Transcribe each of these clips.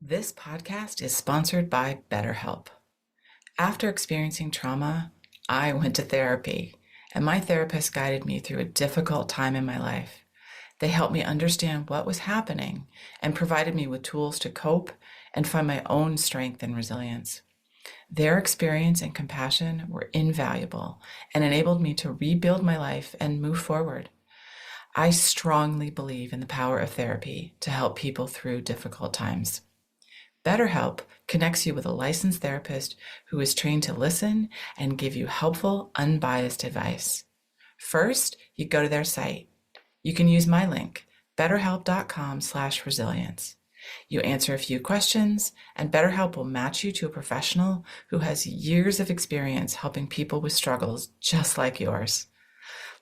This podcast is sponsored by BetterHelp. After experiencing trauma, I went to therapy, and my therapist guided me through a difficult time in my life. They helped me understand what was happening and provided me with tools to cope and find my own strength and resilience. Their experience and compassion were invaluable and enabled me to rebuild my life and move forward. I strongly believe in the power of therapy to help people through difficult times. BetterHelp connects you with a licensed therapist who is trained to listen and give you helpful, unbiased advice. First, you go to their site. You can use my link, betterhelp.com/resilience. You answer a few questions, and BetterHelp will match you to a professional who has years of experience helping people with struggles just like yours.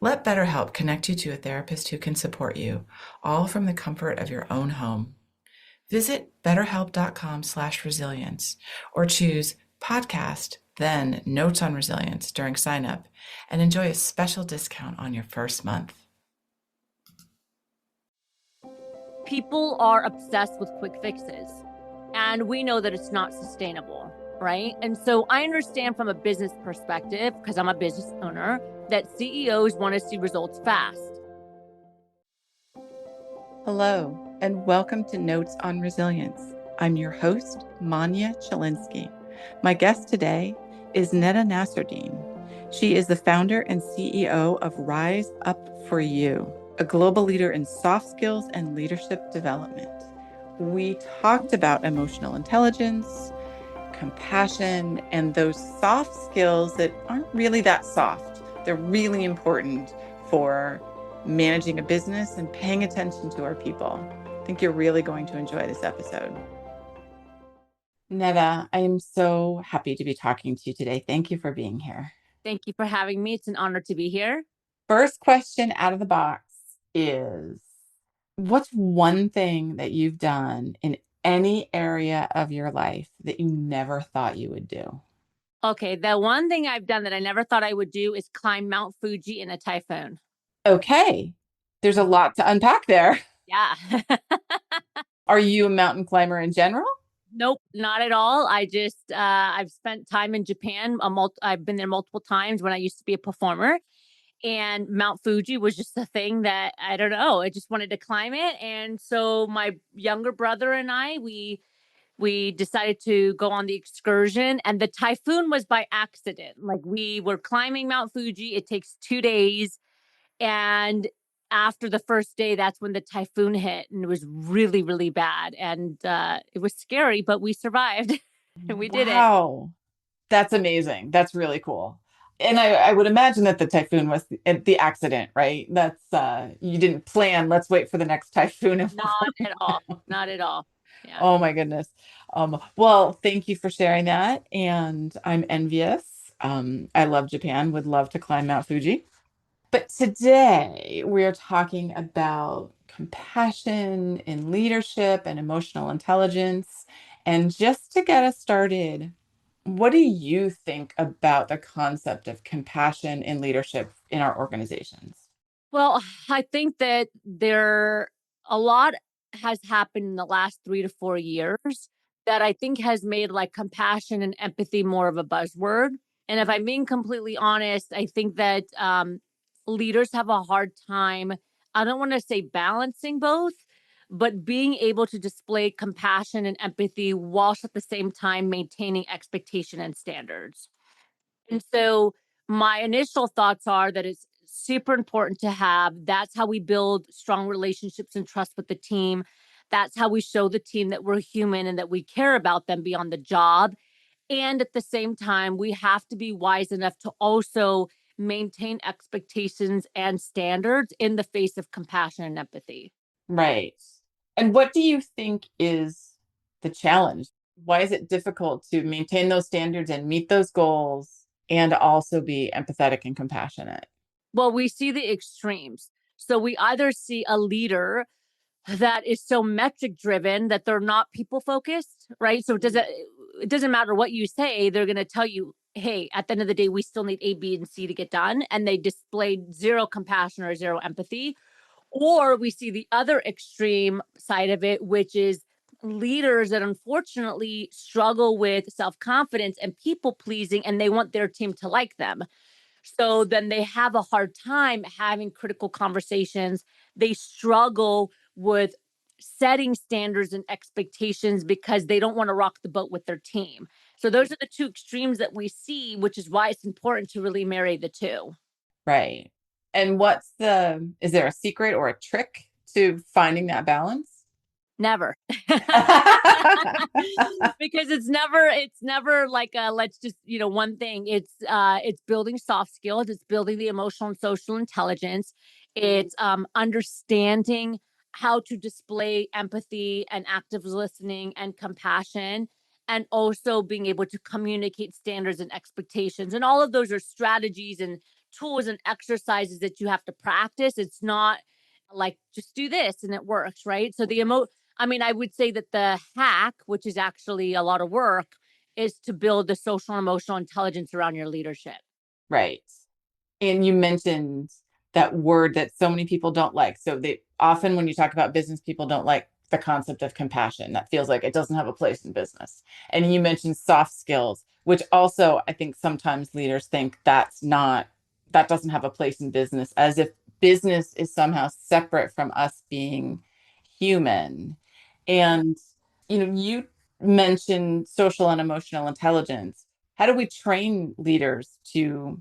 Let BetterHelp connect you to a therapist who can support you, all from the comfort of your own home. Visit betterhelp.com/resilience or choose podcast, then notes on resilience during sign up and enjoy a special discount on your first month. People are obsessed with quick fixes, and we know that it's not sustainable, right? And so I understand from a business perspective, because I'm a business owner, that CEOs want to see results fast. Hello, and welcome to Notes on Resilience. I'm your host, Manya Chalinsky. My guest today is Nada Nasserdeen. She is the founder and CEO of Rise Up For You, a global leader in soft skills and leadership development. We talked about emotional intelligence, compassion, and those soft skills that aren't really that soft. They're really important for managing a business and paying attention to our people. I think you're really going to enjoy this episode. Neda, I am so happy to be talking to you today. Thank you for being here. Thank you for having me. It's an honor to be here. First question out of the box is, what's one thing that you've done in any area of your life that you never thought you would do? Okay, the one thing I've done that I never thought I would do is climb Mount Fuji in a typhoon. Okay, there's a lot to unpack there. Yeah. Are you a mountain climber in general? Nope, not at all. I've spent time in Japan. I've been there multiple times when I used to be a performer. And Mount Fuji was just a thing that, I don't know, I just wanted to climb it. And so my younger brother and I, we decided to go on the excursion, and the typhoon was by accident. Like, we were climbing Mount Fuji. It takes 2 days. And after the first day, that's when the typhoon hit, and it was really, really bad. And it was scary, but we survived and we did it. Wow, that's amazing. That's really cool. And I would imagine that the typhoon was the accident, right? That's you didn't plan, let's wait for the next typhoon. Not at all. Not at all. Yeah. Oh my goodness. Well, thank you for sharing that. And I'm envious. I love Japan, would love to climb Mount Fuji. But today we're talking about compassion in leadership and emotional intelligence. And just to get us started, what do you think about the concept of compassion in leadership in our organizations? Well, I think that a lot has happened in the last 3 to 4 years that I think has made like compassion and empathy more of a buzzword. And if I'm being completely honest, I think that leaders have a hard time. I don't want to say balancing both, but being able to display compassion and empathy whilst at the same time maintaining expectation and standards. And so my initial thoughts are that it's super important to have. That's how we build strong relationships and trust with the team. That's how we show the team that we're human and that we care about them beyond the job. And at the same time, we have to be wise enough to also maintain expectations and standards in the face of compassion and empathy. Right. And what do you think is the challenge? Why is it difficult to maintain those standards and meet those goals and also be empathetic and compassionate? Well, we see the extremes. So we either see a leader that is so metric driven that they're not people focused, right? So it doesn't matter what you say, they're going to tell you, hey, at the end of the day, we still need A, B, and C to get done. And they displayed zero compassion or zero empathy. Or we see the other extreme side of it, which is leaders that unfortunately struggle with self-confidence and people pleasing, and they want their team to like them. So then they have a hard time having critical conversations. They struggle with setting standards and expectations because they don't want to rock the boat with their team. So those are the two extremes that we see, which is why it's important to really marry the two. Right. And is there a secret or a trick to finding that balance? Never. Because it's never like let's just, one thing. It's building soft skills, it's building the emotional and social intelligence, it's understanding how to display empathy and active listening and compassion, and also being able to communicate standards and expectations. And all of those are strategies and tools and exercises that you have to practice. It's not like just do this and it works, right? So I would say that the hack, which is actually a lot of work, is to build the social and emotional intelligence around your leadership. Right. And you mentioned that word that so many people don't like. So they often, when you talk about business, people don't like the concept of compassion. That feels like it doesn't have a place in business. And you mentioned soft skills, which also I think sometimes leaders think that doesn't have a place in business, as if business is somehow separate from us being human. And you mentioned social and emotional intelligence. How do we train leaders to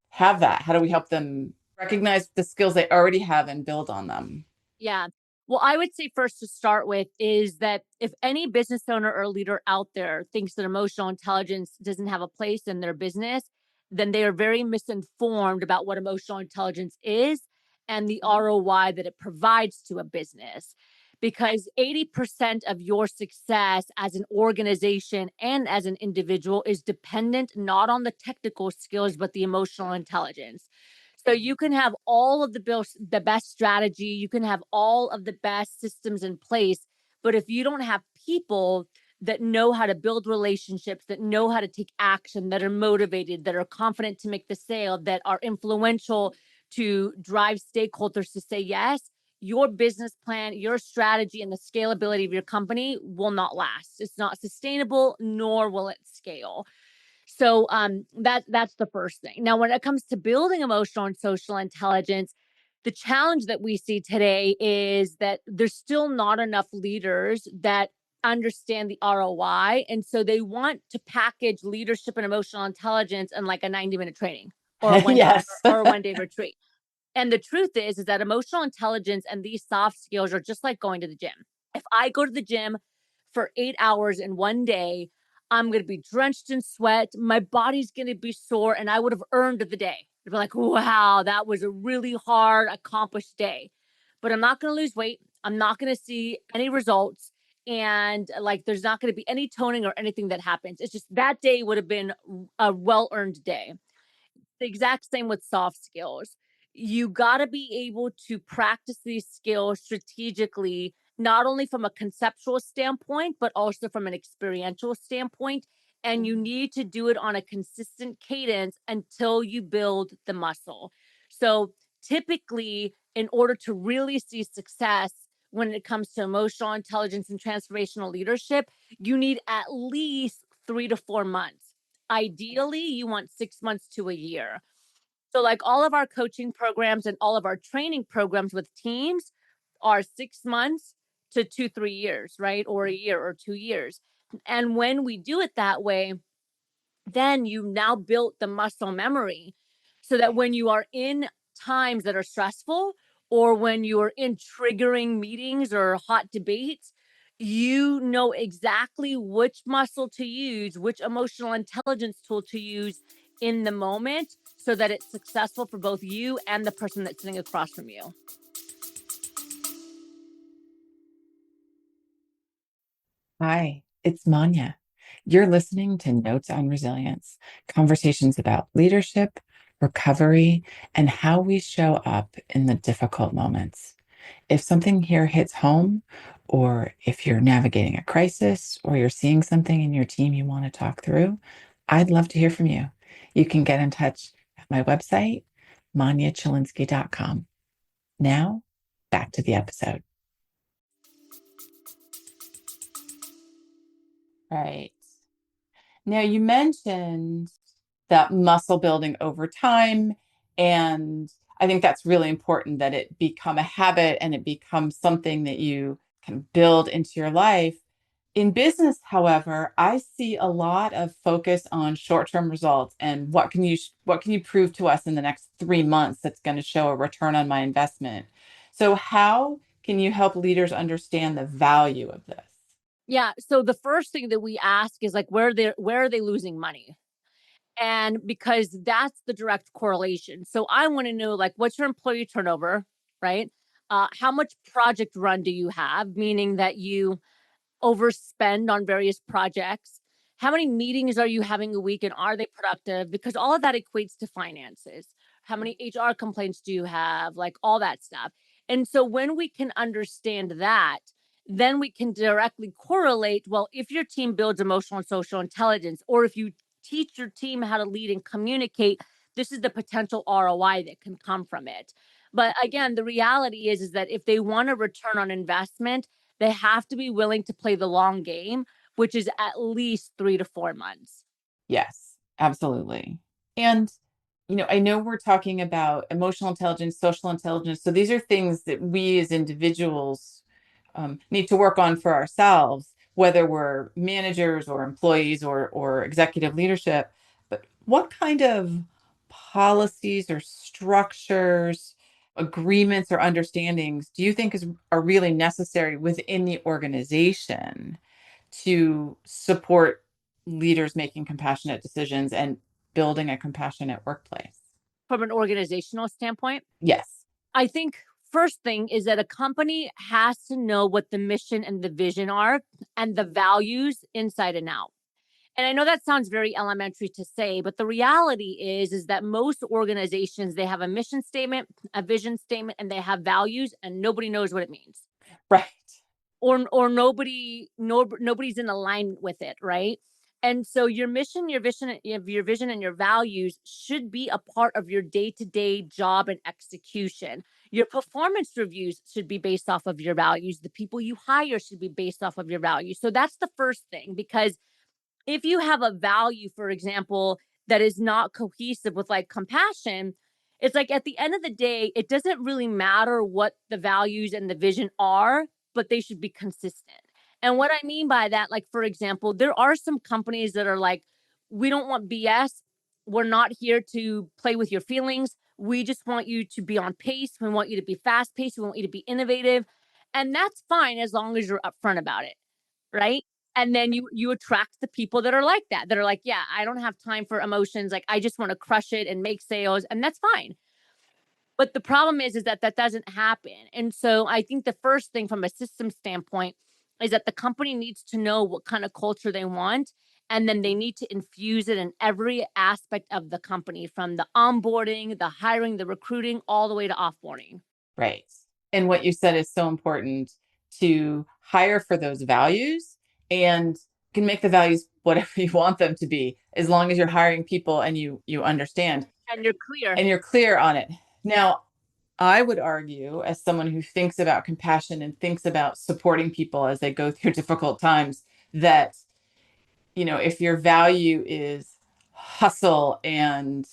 have that? How do we help them recognize the skills they already have and build on them? Yeah. Well, I would say first to start with is that if any business owner or leader out there thinks that emotional intelligence doesn't have a place in their business, then they are very misinformed about what emotional intelligence is and the ROI that it provides to a business. Because 80% of your success as an organization and as an individual is dependent not on the technical skills, but the emotional intelligence. So you can have all of the best strategy, you can have all of the best systems in place, but if you don't have people that know how to build relationships, that know how to take action, that are motivated, that are confident to make the sale, that are influential to drive stakeholders to say yes, your business plan, your strategy, and the scalability of your company will not last. It's not sustainable, nor will it scale. So that's the first thing. Now, when it comes to building emotional and social intelligence, the challenge that we see today is that there's still not enough leaders that understand the ROI. And so they want to package leadership and emotional intelligence in like a 90-minute training or a one day Yes. or a 1 day retreat. And the truth is that emotional intelligence and these soft skills are just like going to the gym. If I go to the gym for 8 hours in 1 day, I'm going to be drenched in sweat. My body's going to be sore, and I would have earned the day. I'd be like, wow, that was a really hard, accomplished day. But I'm not going to lose weight. I'm not going to see any results. And like, there's not going to be any toning or anything that happens. It's just that day would have been a well earned day. The exact same with soft skills. You got to be able to practice these skills strategically, not only from a conceptual standpoint, but also from an experiential standpoint. And you need to do it on a consistent cadence until you build the muscle. So, typically, in order to really see success when it comes to emotional intelligence and transformational leadership, you need at least 3 to 4 months. Ideally, you want 6 months to a year. So, like all of our coaching programs and all of our training programs with teams are 6 months to 2, 3 years, right? Or a year or 2 years. And when we do it that way, then you've now built the muscle memory so that when you are in times that are stressful or when you're in triggering meetings or hot debates, you know exactly which muscle to use, which emotional intelligence tool to use in the moment so that it's successful for both you and the person that's sitting across from you. Hi, it's Manya. You're listening to Notes on Resilience, conversations about leadership, recovery, and how we show up in the difficult moments. If something here hits home, or if you're navigating a crisis, or you're seeing something in your team you want to talk through, I'd love to hear from you. You can get in touch at my website, manyachilinsky.com. Now, back to the episode. Right. Now, you mentioned that muscle building over time. And I think that's really important that it become a habit and it becomes something that you can build into your life. In business, however, I see a lot of focus on short-term results and what can you prove to us in the next 3 months that's going to show a return on my investment. So how can you help leaders understand the value of this? Yeah. So the first thing that we ask is like where are they losing money? And because that's the direct correlation. So I want to know like what's your employee turnover, right? How much project run do you have? Meaning that you overspend on various projects? How many meetings are you having a week and are they productive? Because all of that equates to finances. How many HR complaints do you have? Like all that stuff. And so when we can understand that, then we can directly correlate. Well, if your team builds emotional and social intelligence, or if you teach your team how to lead and communicate, this is the potential ROI that can come from it. But again, the reality is that if they want a return on investment, they have to be willing to play the long game, which is at least 3 to 4 months. Yes, absolutely. And, I know we're talking about emotional intelligence, social intelligence. So these are things that we as individuals need to work on for ourselves, whether we're managers or employees or executive leadership. But what kind of policies or structures, agreements or understandings do you think are really necessary within the organization to support leaders making compassionate decisions and building a compassionate workplace? From an organizational standpoint, Yes. I think first thing is that a company has to know what the mission and the vision are and the values inside and out. And I know that sounds very elementary to say, but the reality is that most organizations they have a mission statement, a vision statement, and they have values, and nobody knows what it means. Right. Or nobody's in alignment with it, right? And so your mission, your vision and your values should be a part of your day-to-day job and execution. Your performance reviews should be based off of your values. The people you hire should be based off of your values. So that's the first thing, because if you have a value, for example, that is not cohesive with like compassion, it's like at the end of the day, it doesn't really matter what the values and the vision are, but they should be consistent. And what I mean by that, like, for example, there are some companies that are like, we don't want BS. We're not here to play with your feelings. We just want you to be on pace. We want you to be fast paced. We want you to be innovative. And that's fine as long as you're upfront about it, right? And then you attract the people that are like that, that are like, yeah, I don't have time for emotions. Like, I just want to crush it and make sales, and that's fine. But the problem is that that doesn't happen. And so I think the first thing from a system standpoint is that the company needs to know what kind of culture they want. And then they need to infuse it in every aspect of the company, from the onboarding, the hiring, the recruiting, all the way to offboarding. Right. And what you said is so important, to hire for those values, and can make the values whatever you want them to be as long as you're hiring people and you understand And you're clear. and you're clear on it. Now, I would argue, as someone who thinks about compassion and thinks about supporting people as they go through difficult times, that, if your value is hustle and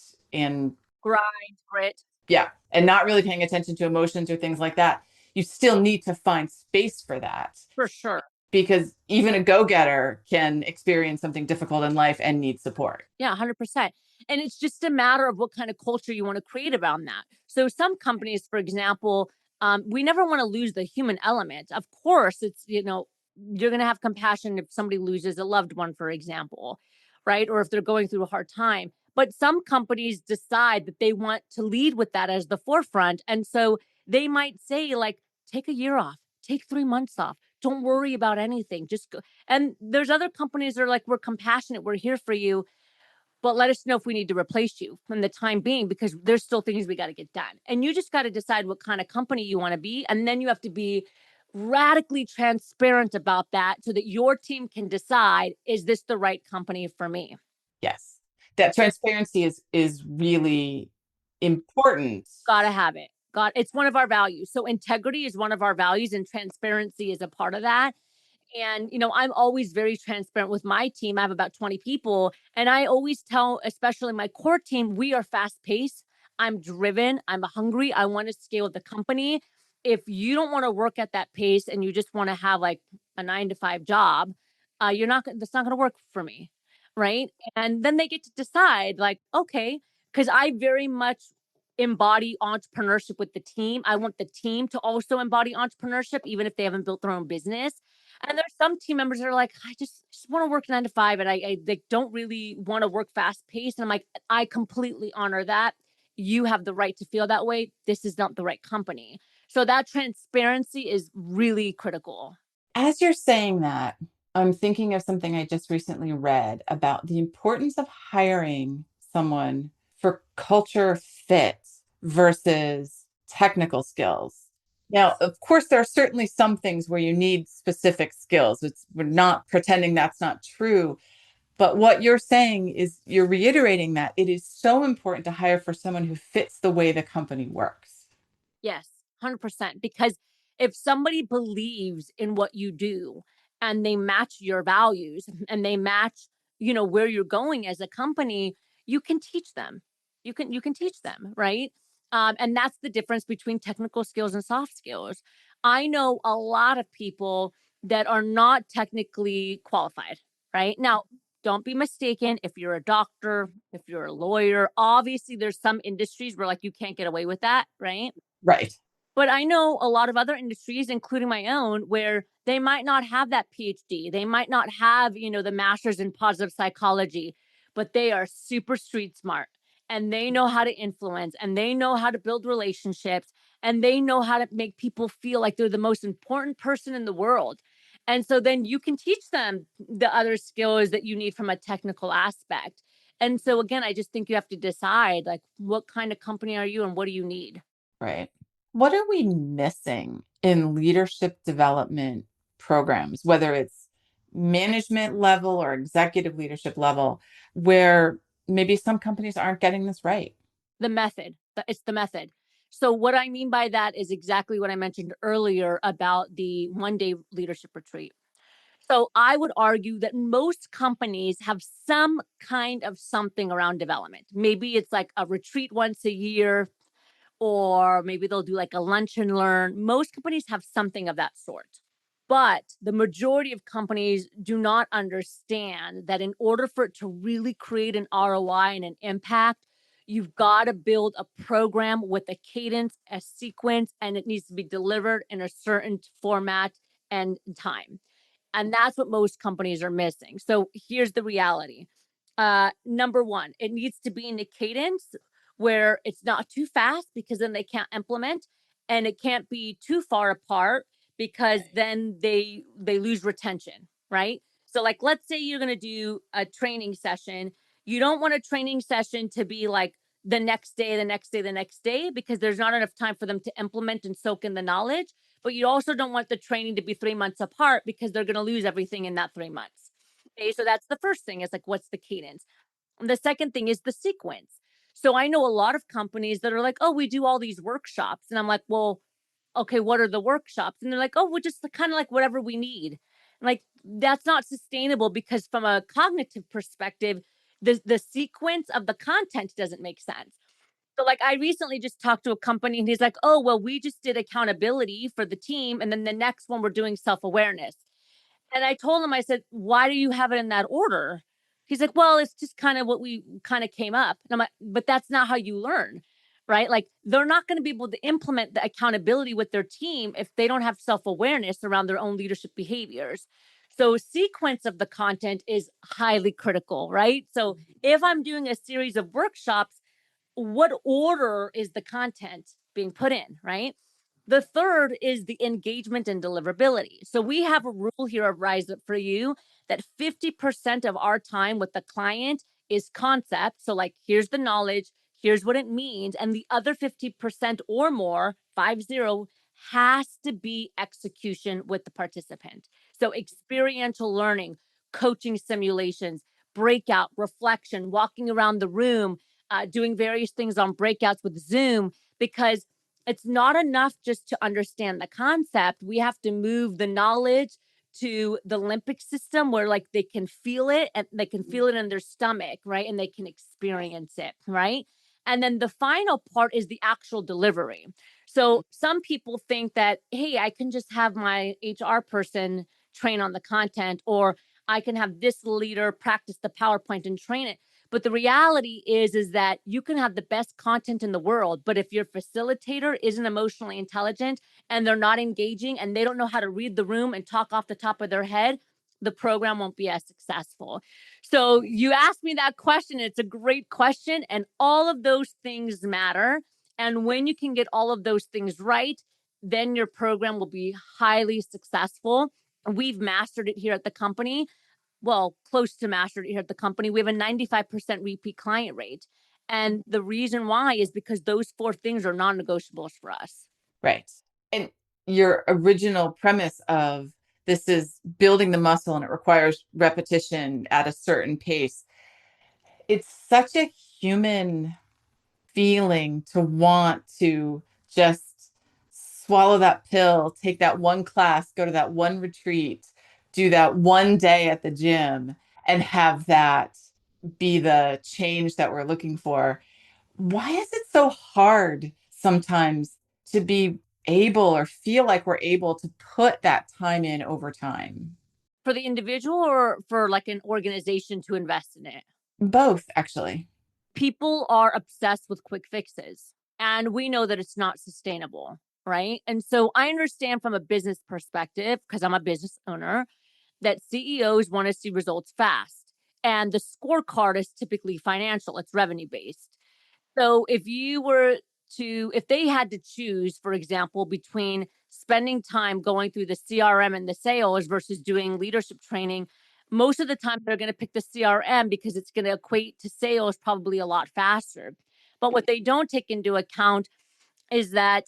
Grind, grit, yeah, and not really paying attention to emotions or things like that, you still need to find space for that, for sure. because even a go-getter can experience something difficult in life and need support. Yeah, 100%. And it's just a matter of what kind of culture you want to create around that. So some companies, for example, we never want to lose the human element. Of course, you're going to have compassion if somebody loses a loved one, for example, right? Or if they're going through a hard time. But some companies decide that they want to lead with that as the forefront. And so they might say, like, take a year off, take 3 months off. Don't worry about anything. Just go. And there's other companies that are like, we're compassionate, we're here for you, but let us know if we need to replace you from the time being, because there's still things we got to get done. And you just got to decide what kind of company you want to be. And then you have to be radically transparent about that so that your team can decide, is this the right company for me? Yes, that transparency is really important. Got to have it. It's one of our values. So integrity is one of our values, and transparency is a part of that. And, I'm always very transparent with my team. I have about 20 people. And I always tell, especially my core team, we are fast paced. I'm driven. I'm hungry. I want to scale the company. If you don't want to work at that pace and you just want to have like a 9 to 5 job, that's not going to work for me. Right. And then they get to decide, like, okay, because I very much embody entrepreneurship with the team. I want the team to also embody entrepreneurship, even if they haven't built their own business. And there's some team members that are like, I just want to work 9 to 5, and I they don't really want to work fast paced. And I'm like, I completely honor that. You have the right to feel that way. This is not the right company. So that transparency is really critical. As you're saying that, I'm thinking of something I just recently read about the importance of hiring someone for culture fit versus technical skills. Now, of course, there are certainly some things where you need specific skills. We're not pretending that's not true. But what you're saying is you're reiterating that it is so important to hire for someone who fits the way the company works. Yes, 100%. Because if somebody believes in what you do and they match your values and they match, where you're going as a company, you can teach them. You can teach them, right? And that's the difference between technical skills and soft skills. I know a lot of people that are not technically qualified, right? Now, don't be mistaken. If you're a doctor, if you're a lawyer, obviously there's some industries where like you can't get away with that, right? Right. But I know a lot of other industries, including my own, where they might not have that PhD. They might not have, the master's in positive psychology, but they are super street smart and they know how to influence and they know how to build relationships and they know how to make people feel like they're the most important person in the world. And so then you can teach them the other skills that you need from a technical aspect. And so again, I just think you have to decide like what kind of company are you and what do you need? Right. What are we missing in leadership development programs, whether it's management level or executive leadership level, where maybe some companies aren't getting this right? The method. It's the method. So what I mean by that is exactly what I mentioned earlier about the 1-day leadership retreat. So I would argue that most companies have some kind of something around development. Maybe it's like a retreat once a year, or maybe they'll do like a lunch and learn. Most companies have something of that sort. But the majority of companies do not understand that in order for it to really create an ROI and an impact, you've got to build a program with a cadence, a sequence, and it needs to be delivered in a certain format and time. And that's what most companies are missing. So here's the reality. Number one, it needs to be in a cadence where it's not too fast because then they can't implement, and it can't be too far apart because then they lose retention, right? So like let's say you're going to do a training session. You don't want a training session to be like the next day, the next day, the next day, because there's not enough time for them to implement and soak in the knowledge. But you also don't want the training to be 3 months apart because they're going to lose everything in that 3 months. Okay, so that's the first thing, is like, what's the cadence? And the second thing is the sequence. So I know a lot of companies that are like, oh, we do all these workshops. And I'm like, well, okay, what are the workshops? And they're like, oh, we're just kind of like whatever we need. Like, that's not sustainable because from a cognitive perspective, the sequence of the content doesn't make sense. So, like, I recently just talked to a company and he's like, oh, well, we just did accountability for the team. And then the next one, we're doing self awareness. And I told him, I said, why do you have it in that order? He's like, well, it's just kind of what we kind of came up. And I'm like, but that's not how you learn, right? Like, they're not going to be able to implement the accountability with their team if they don't have self awareness around their own leadership behaviors. So, sequence of the content is highly critical, right? So, if I'm doing a series of workshops, what order is the content being put in, right? The third is the engagement and deliverability. So we have a rule here at Rise Up For You that 50% of our time with the client is concept. So, like, here's the knowledge, here's what it means. And the other 50% or more, 50, has to be execution with the participant. So, experiential learning, coaching simulations, breakout, reflection, walking around the room, doing various things on breakouts with Zoom, because it's not enough just to understand the concept. We have to move the knowledge to the limbic system where like they can feel it and they can feel it in their stomach, right? And they can experience it, right? And then the final part is the actual delivery. So some people think that, hey, I can just have my HR person train on the content, or I can have this leader practice the PowerPoint and train it. But the reality is that you can have the best content in the world, but if your facilitator isn't emotionally intelligent and they're not engaging and they don't know how to read the room and talk off the top of their head, the program won't be as successful. So you asked me that question. It's a great question. And all of those things matter. And when you can get all of those things right, then your program will be highly successful. We've mastered it here at the company. Well, close to mastered it here at the company. We have a 95% repeat client rate. And the reason why is because those four things are non-negotiables for us. Right. And your original premise of this is building the muscle and it requires repetition at a certain pace. It's such a human feeling to want to just swallow that pill, take that one class, go to that one retreat, do that one day at the gym, and have that be the change that we're looking for. Why is it so hard sometimes to be able or feel like we're able to put that time in over time? For the individual or for like an organization to invest in it? Both, actually. People are obsessed with quick fixes, and we know that it's not sustainable, right? And so I understand from a business perspective, because I'm a business owner, that CEOs want to see results fast. And the scorecard is typically financial, it's revenue based. So if they had to choose, for example, between spending time going through the CRM and the sales versus doing leadership training, most of the time they're going to pick the CRM because it's going to equate to sales probably a lot faster. But what they don't take into account is that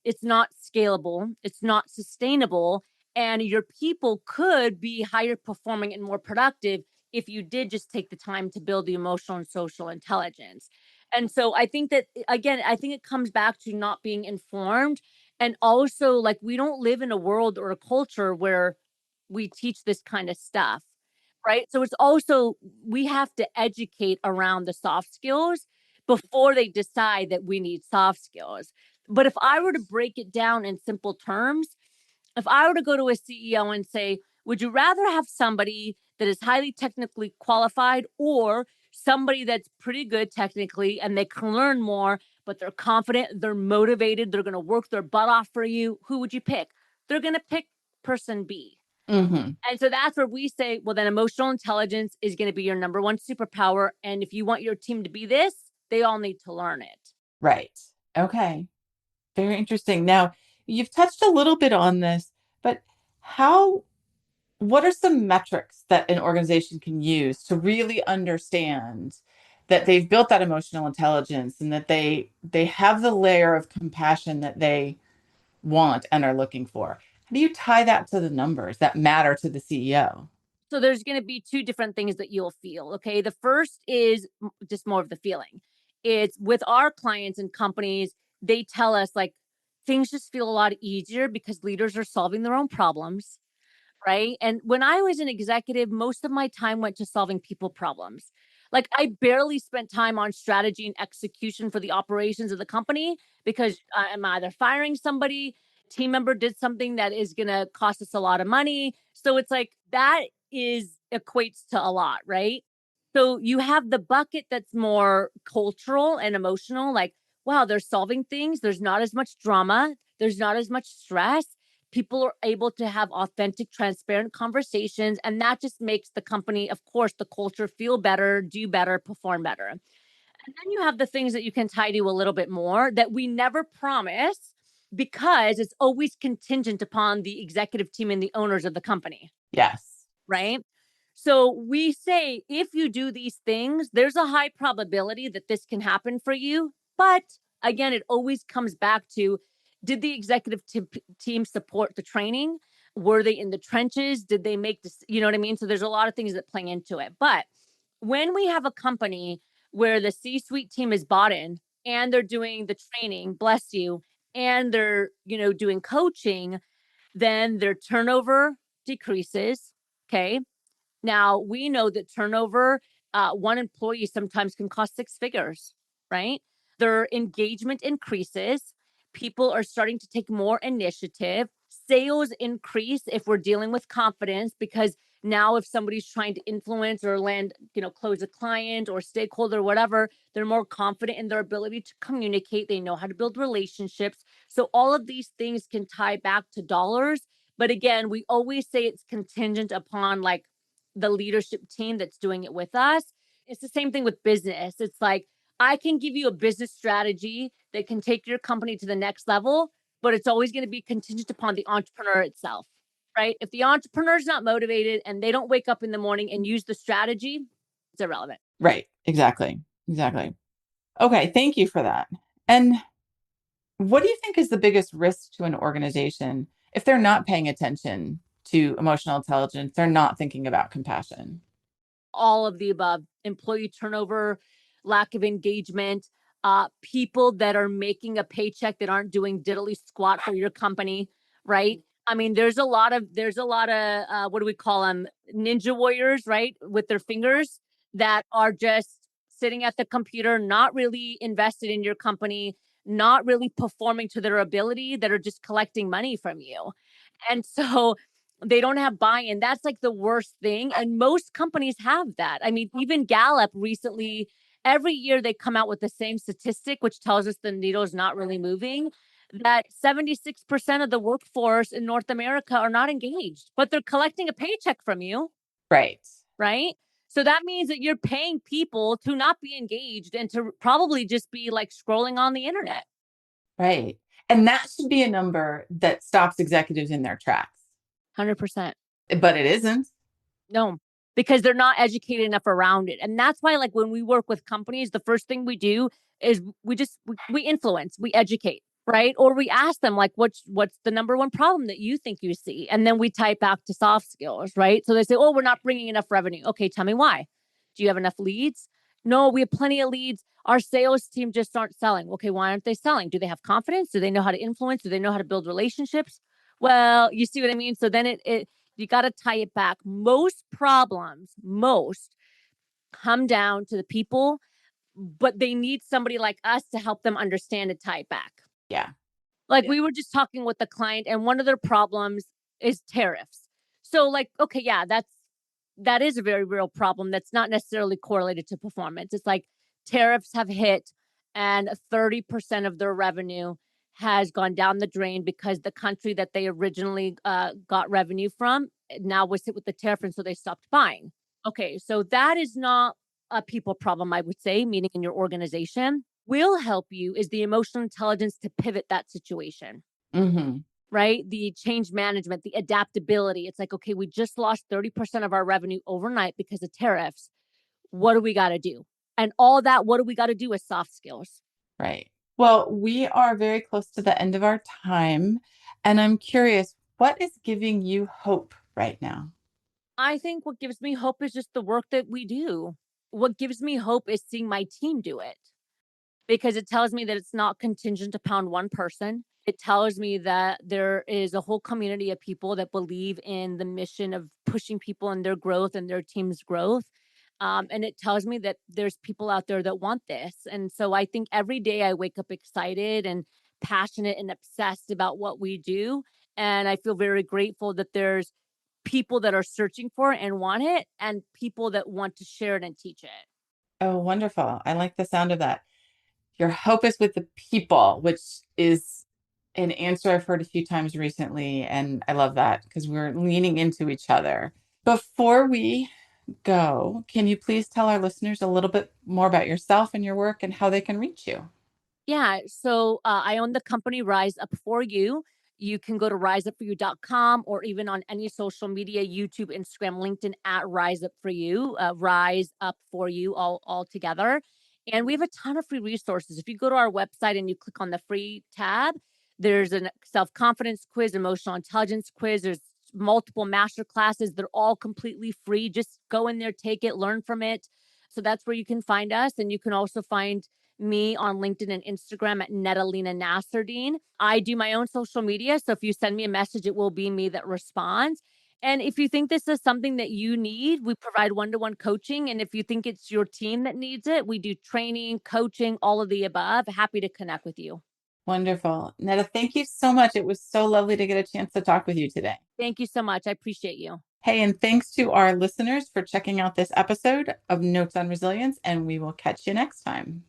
it's not scalable, it's not sustainable, and your people could be higher performing and more productive if you did just take the time to build the emotional and social intelligence. And so I think that, again, I think it comes back to not being informed. And also, like, we don't live in a world or a culture where we teach this kind of stuff, right? So it's also, we have to educate around the soft skills before they decide that we need soft skills. But if I were to break it down in simple terms, if I were to go to a CEO and say, would you rather have somebody that is highly technically qualified or somebody that's pretty good technically and they can learn more, but they're confident, they're motivated, they're going to work their butt off for you? Who would you pick? They're going to pick person B. Mm-hmm. And so that's where we say, well, then emotional intelligence is going to be your number one superpower. And if you want your team to be this, they all need to learn it. Right. Okay. Very interesting. Now, you've touched a little bit on this, but how, what are some metrics that an organization can use to really understand that they've built that emotional intelligence and that they have the layer of compassion that they want and are looking for? How do you tie that to the numbers that matter to the CEO? So there's going to be two different things that you'll feel. Okay. The first is just more of the feeling. It's with our clients and companies, they tell us like things just feel a lot easier because leaders are solving their own problems. Right. And when I was an executive, most of my time went to solving people problems. Like I barely spent time on strategy and execution for the operations of the company because I'm either firing somebody, team member did something that is going to cost us a lot of money. So it's like that is equates to a lot. Right. So you have the bucket that's more cultural and emotional, like, wow, they're solving things. There's not as much drama. There's not as much stress. People are able to have authentic, transparent conversations. And that just makes the company, of course, the culture feel better, do better, perform better. And then you have the things that you can tie to a little bit more that we never promise because it's always contingent upon the executive team and the owners of the company. Yes. Right. So we say if you do these things, there's a high probability that this can happen for you. But again, it always comes back to, did the executive team support the training? Were they in the trenches? Did they make this? You know what I mean? So there's a lot of things that play into it. But when we have a company where the C suite team is bought in and they're doing the training, bless you, and they're, doing coaching, then their turnover decreases. Okay. Now we know that turnover, one employee sometimes can cost six figures, right? Their engagement increases. People are starting to take more initiative. Sales increase if we're dealing with confidence, because now if somebody's trying to influence or land, close a client or stakeholder or whatever, they're more confident in their ability to communicate. They know how to build relationships. So all of these things can tie back to dollars. But again, we always say it's contingent upon like the leadership team that's doing it with us. It's the same thing with business. It's like, I can give you a business strategy that can take your company to the next level, but it's always going to be contingent upon the entrepreneur itself, right? If the entrepreneur is not motivated and they don't wake up in the morning and use the strategy, it's irrelevant. Right. Exactly. Exactly. Okay. Thank you for that. And what do you think is the biggest risk to an organization if they're not paying attention to emotional intelligence? They're not thinking about compassion. All of the above: employee turnover, lack of engagement, people that are making a paycheck that aren't doing diddly squat for your company, right? I mean, there's a lot of what do we call them? Ninja warriors, right? With their fingers, that are just sitting at the computer, not really invested in your company, not really performing to their ability, that are just collecting money from you. And so they don't have buy-in. That's like the worst thing. And most companies have that. I mean, even Gallup recently, every year they come out with the same statistic, which tells us the needle is not really moving. That 76% of the workforce in North America are not engaged, but they're collecting a paycheck from you, Right. right? So that means that you're paying people to not be engaged and to probably just be like scrolling on the internet. Right. And that should be a number that stops executives in their tracks, 100%. but it isn't. No, because they're not educated enough around it. And that's why, like, when we work with companies, the first thing we do is we influence, we educate, right? Or we ask them, like, what's the number one problem that you think you see? And then we type back to soft skills, right? So they say, oh, we're not bringing enough revenue. Okay, tell me why. Do you have enough leads? No, we have plenty of leads. Our sales team just aren't selling. Okay, why aren't they selling? Do they have confidence? Do they know how to influence? Do they know how to build relationships? Well, you see what I mean? So then it you got to tie it back. Most come down to the people, but they need somebody like us to help them understand and tie it back. Yeah. Like, we were just talking with the client, and one of their problems is tariffs. So, like, okay, yeah, that is a very real problem that's not necessarily correlated to performance. It's like tariffs have hit, and 30% of their revenue has gone down the drain because the country that they originally got revenue from now was hit with the tariff, and so they stopped buying. Okay, so that is not a people problem, I would say, meaning in your organization. Will help you is the emotional intelligence to pivot that situation, Hmm. right? The change management, the adaptability. It's like, okay, we just lost 30% of our revenue overnight because of tariffs. What do we got to do? And all that, what do we got to do with soft skills? Right. Well, we are very close to the end of our time. And I'm curious, what is giving you hope right now? I think what gives me hope is just the work that we do. What gives me hope is seeing my team do it, because it tells me that it's not contingent upon one person. It tells me that there is a whole community of people that believe in the mission of pushing people in their growth and their team's growth. And it tells me that there's people out there that want this. And so I think every day I wake up excited and passionate and obsessed about what we do. And I feel very grateful that there's people that are searching for it and want it, and people that want to share it and teach it. Oh, wonderful. I like the sound of that. Your hope is with the people, which is an answer I've heard a few times recently. And I love that because we're leaning into each other. Before we go, can you please tell our listeners a little bit more about yourself and your work and how they can reach you? Yeah. So I own the company Rise Up For You. You can go to riseupforyou.com, or even on any social media, YouTube, Instagram, LinkedIn, at Rise Up For You, Rise Up For You, all together. And we have a ton of free resources. If you go to our website and you click on the free tab, there's a self-confidence quiz, emotional intelligence quiz. There's multiple master classes. They're all completely free. Just go in there, take it, learn from it. So that's where you can find us. And you can also find me on LinkedIn and Instagram at Nada Nasserdeen. I do my own social media. So if you send me a message, it will be me that responds. And if you think this is something that you need, we provide one-to-one coaching. And if you think it's your team that needs it, we do training, coaching, all of the above. Happy to connect with you. Wonderful. Netta, thank you so much. It was so lovely to get a chance to talk with you today. Thank you so much. I appreciate you. Hey, and thanks to our listeners for checking out this episode of Notes on Resilience, and we will catch you next time.